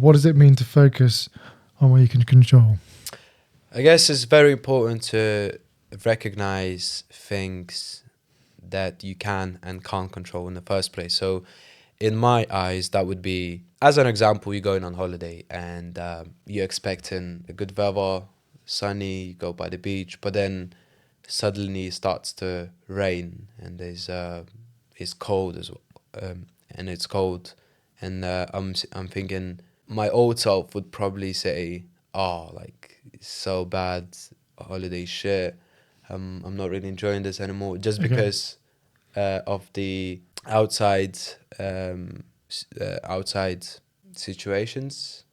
What does it mean to focus on what you can control? I guess it's very important to recognize things that you can and can't control in the first place. So, in my eyes, that would be, as an example, you're going on holiday and you're expecting a good weather, sunny, you go by the beach, but then suddenly it starts to rain and it's cold as well, and it's cold, and I'm thinking my old self would probably say, "Oh, like it's so bad, holiday shit. I'm not really enjoying this anymore," just Okay. because of the outside outside situations.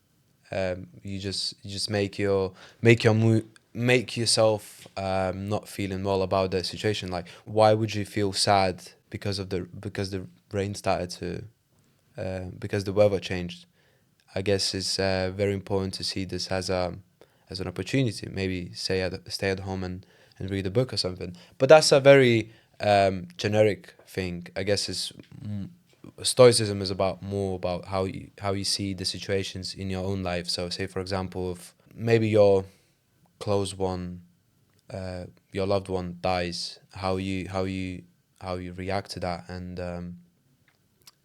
You just make yourself not feeling well about the situation. Like, why would you feel sad because the rain started to because the weather changed? I guess it's very important to see this as an opportunity. Maybe stay at home and read a book or something. But that's a very generic thing. I guess Stoicism is about more about how you see the situations in your own life. So, say for example, if maybe your close one, your loved one dies, how you react to that, and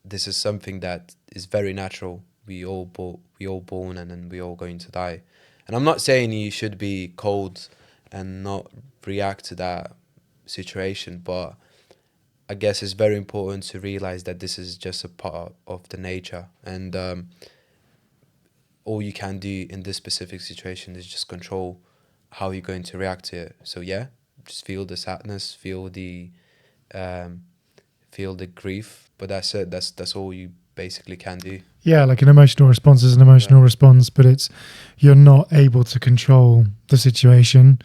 this is something that is very natural. We all born and then we all going to die. And I'm not saying you should be cold and not react to that situation, but I guess it's very important to realize that this is just a part of the nature, and all you can do in this specific situation is just control how you're going to react to it. So yeah, just feel the sadness, um, feel the grief, but that's it. That's all you basically can do. Yeah, like an emotional response is an emotional response, but you're not able to control the situation,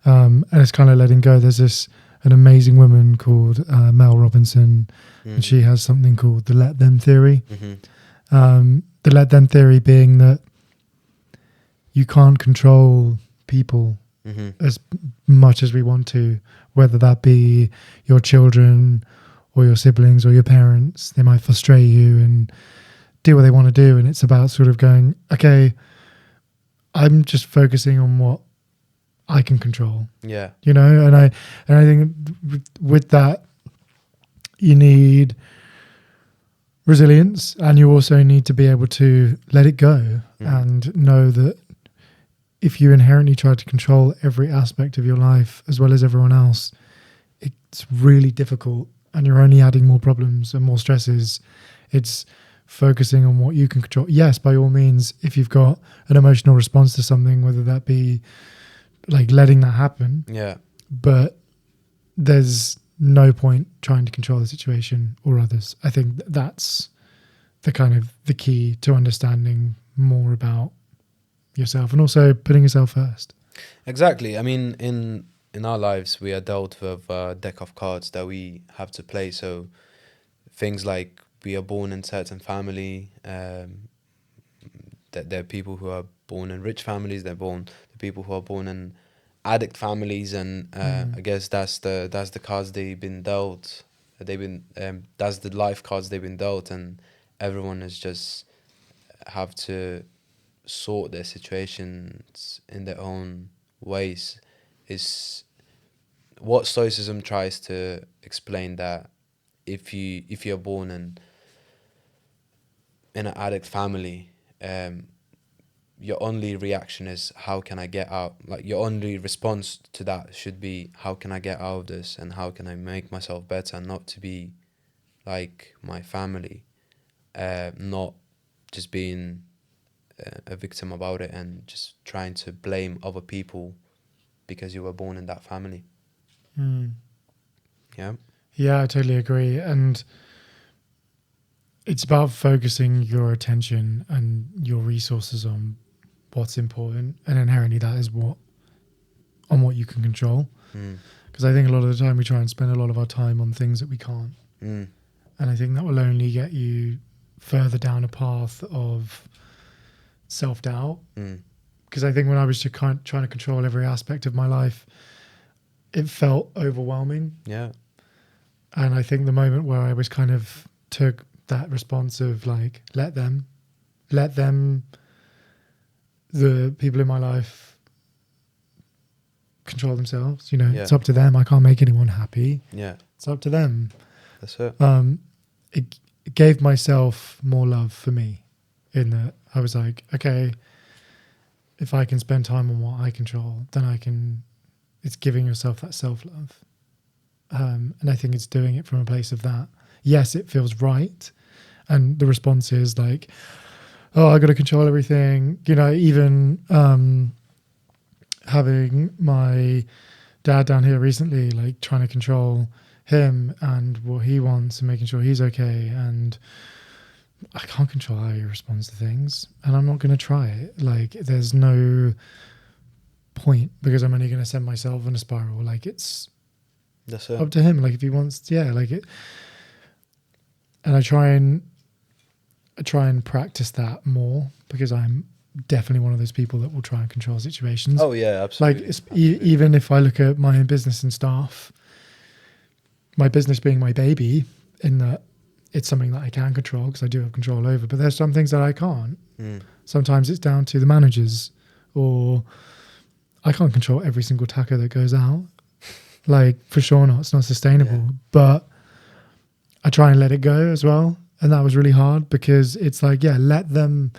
and it's kind of letting go. There's an amazing woman called Mel Robinson, and she has something called the let them theory. The let them theory being that you can't control people as much as we want to, whether that be your children or your siblings or your parents. They might frustrate you and do what they want to do, and it's about sort of going, okay, I'm just focusing on what I can control. Yeah. And I think with that you need resilience, and you also need to be able to let it go and know that if you inherently try to control every aspect of your life as well as everyone else, it's really difficult and you're only adding more problems and more stresses. It's focusing on what you can control. Yes, by all means, if you've got an emotional response to something, whether that be like letting that happen. Yeah. But there's no point trying to control the situation or others. I think that's the key to understanding more about yourself and also putting yourself first. Exactly. I mean, in our lives, we are dealt with a deck of cards that we have to play. So things like we are born in certain family. That there are people who are born in rich families. The people who are born in addict families, and I guess that's the cards they've been dealt. That's the life cards they've been dealt, and everyone is just have to sort their situations in their own ways. Is what Stoicism tries to explain, that if you're born in an addict family, your only reaction is, how can I get out? Like, your only response to that should be, how can I get out of this, and how can I make myself better, not to be like my family, not just being a victim about it and just trying to blame other people because you were born in that family. Yeah. Yeah, I totally agree. And it's about focusing your attention and your resources on what's important, and inherently that is on what you can control. Because I think a lot of the time we try and spend a lot of our time on things that we can't, and I think that will only get you further down a path of self-doubt. Because I think when I was just trying to control every aspect of my life, it felt overwhelming. Yeah. And I think the moment where I was kind of took that response of like, let let them, the people in my life, control themselves. You know, Yeah. it's up to them. I can't make anyone happy. Yeah. It's up to them. That's it. It gave myself more love for me, in that I was like, okay, if I can spend time on what I control, then I can. It's giving yourself that self-love. And I think it's doing it from a place of that. Yes, it feels right. And the response is like, oh, I got to control everything. You know, even having my dad down here recently, like trying to control him and what he wants and making sure he's okay. And I can't control how he responds to things. And I'm not going to try it. Like, there's no point, because I'm only going to send myself in a spiral. Like, it's That's it. up to him. Like, if he wants, yeah, like it. And I try and practice that more, because I'm definitely one of those people that will try and control situations. Oh yeah, absolutely. Like, even if I look at my own business and staff, my business being my baby, in that it's something that I can control because I do have control over, but there's some things that I can't. Sometimes it's down to the managers, or I can't control every single taco that goes out. Like, for sure not. It's not sustainable. Yeah. But I try and let it go as well. And that was really hard, because it's like, yeah, let them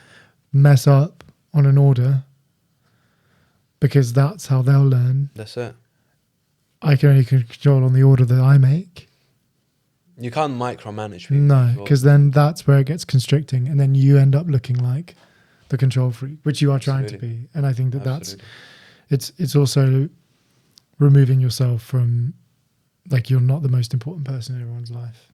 mess up on an order, because that's how they'll learn. That's it. I can only control on the order that I make. You can't micromanage people. No, as well. because then that's where it gets constricting, and then you end up looking like the control freak, which you are trying to Absolutely. be. And I think that Absolutely. it's also removing yourself from, like, you're not the most important person in everyone's life.